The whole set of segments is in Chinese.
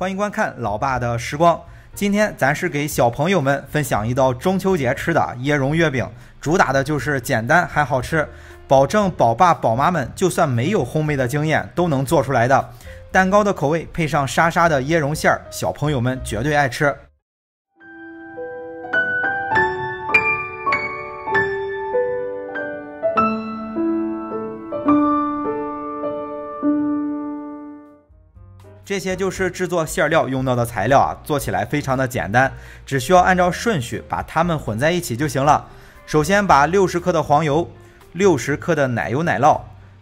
欢迎观看老爸的时光。今天咱是给小朋友们分享一道中秋节吃的椰蓉月饼，主打的就是简单还好吃，保证宝爸宝妈们就算没有烘焙的经验都能做出来的。蛋糕的口味配上沙沙的椰蓉馅儿，小朋友们绝对爱吃。这些就是制作馅料用到的材料啊，做起来非常的简单，只需要按照顺序把它们混在一起就行了。首先把60克的黄油、60克的奶油奶酪、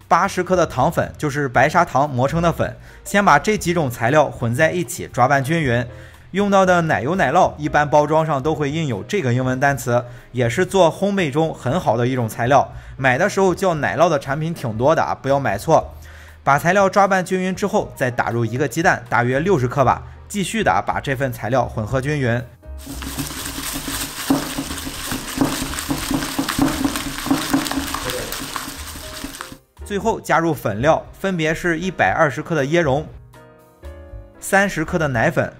80克的糖粉，就是白砂糖磨成的粉，先把这几种材料混在一起抓拌均匀。用到的奶油奶酪一般包装上都会印有这个英文单词，也是做烘焙中很好的一种材料，买的时候叫奶酪的产品挺多的啊，不要买错。把材料抓拌均匀之后，再打入一个鸡蛋，大约60克吧。继续的把这份材料混合均匀。最后加入粉料，分别是120克的椰蓉、30克的奶粉、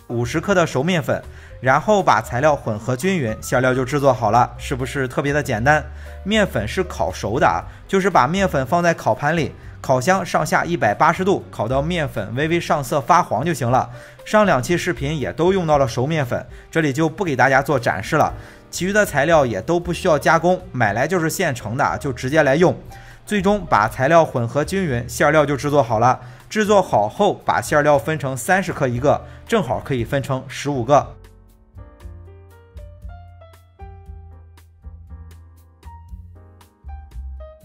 50克的熟面粉，然后把材料混合均匀，馅料就制作好了，是不是特别的简单？面粉是烤熟的啊，就是把面粉放在烤盘里，烤箱上下180度，烤到面粉微微上色发黄就行了。上2期视频也都用到了熟面粉，这里就不给大家做展示了。其余的材料也都不需要加工，买来就是现成的，就直接来用。最终把材料混合均匀，馅料就制作好了。制作好后，把馅料分成30克一个，正好可以分成15个。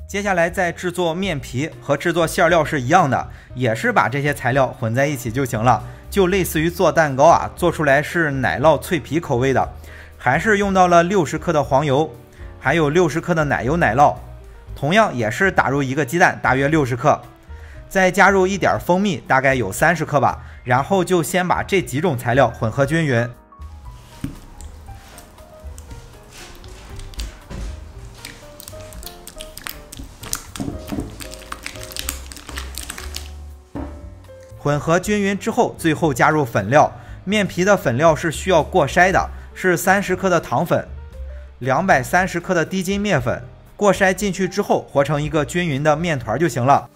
接下来再制作面皮，和制作馅料是一样的，也是把这些材料混在一起就行了，就类似于做蛋糕啊，做出来是奶酪脆皮口味的。还是用到了60克的黄油，还有60克的奶油奶酪，同样也是打入一个鸡蛋，大约60克，再加入一点蜂蜜，大概有30克吧，然后就先把这几种材料混合均匀。混合均匀之后，最后加入粉料。面皮的粉料是需要过筛的，是30克的糖粉、230克的低筋面粉，过筛进去之后和成一个均匀的面团就行了。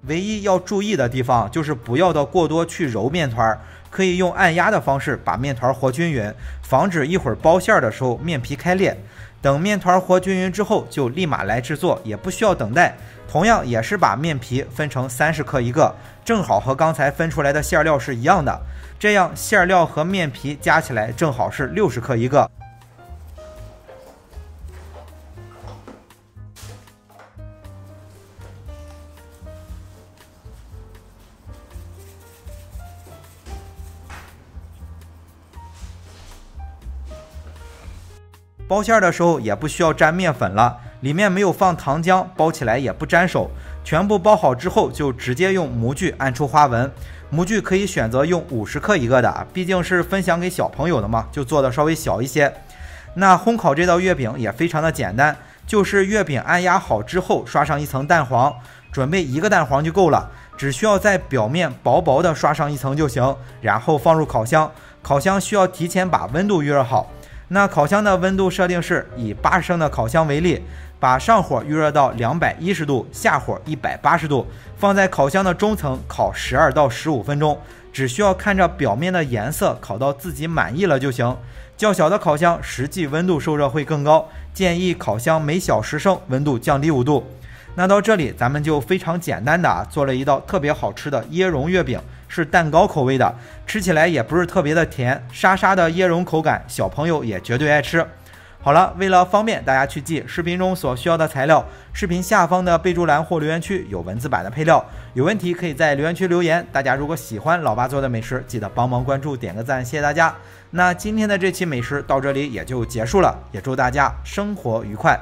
唯一要注意的地方就是不要过多去揉面团，可以用按压的方式把面团和均匀，防止一会儿包馅的时候面皮开裂。等面团和均匀之后就立马来制作，也不需要等待。同样也是把面皮分成30克一个，正好和刚才分出来的馅料是一样的，这样馅料和面皮加起来正好是60克一个。包馅的时候也不需要沾面粉了，里面没有放糖浆，包起来也不粘手。全部包好之后就直接用模具按出花纹，模具可以选择用50克一个的，毕竟是分享给小朋友的嘛，就做的稍微小一些。那烘烤这道月饼也非常的简单，就是月饼按压好之后刷上一层蛋黄，准备1个蛋黄就够了，只需要在表面薄薄的刷上一层就行，然后放入烤箱。烤箱需要提前把温度预热好。那烤箱的温度设定是以80升的烤箱为例，把上火预热到210度，下火180度，放在烤箱的中层烤12到15分钟，只需要看着表面的颜色烤到自己满意了就行。较小的烤箱实际温度受热会更高，建议烤箱每小时升温度降低5度。那到这里咱们就非常简单的做了一道特别好吃的椰蓉月饼，是蛋糕口味的，吃起来也不是特别的甜，沙沙的椰蓉口感，小朋友也绝对爱吃。好了，为了方便大家去记视频中所需要的材料，视频下方的备注栏或留言区有文字版的配料，有问题可以在留言区留言。大家如果喜欢老爸做的美食，记得帮忙关注点个赞，谢谢大家。那今天的这期美食到这里也就结束了，也祝大家生活愉快。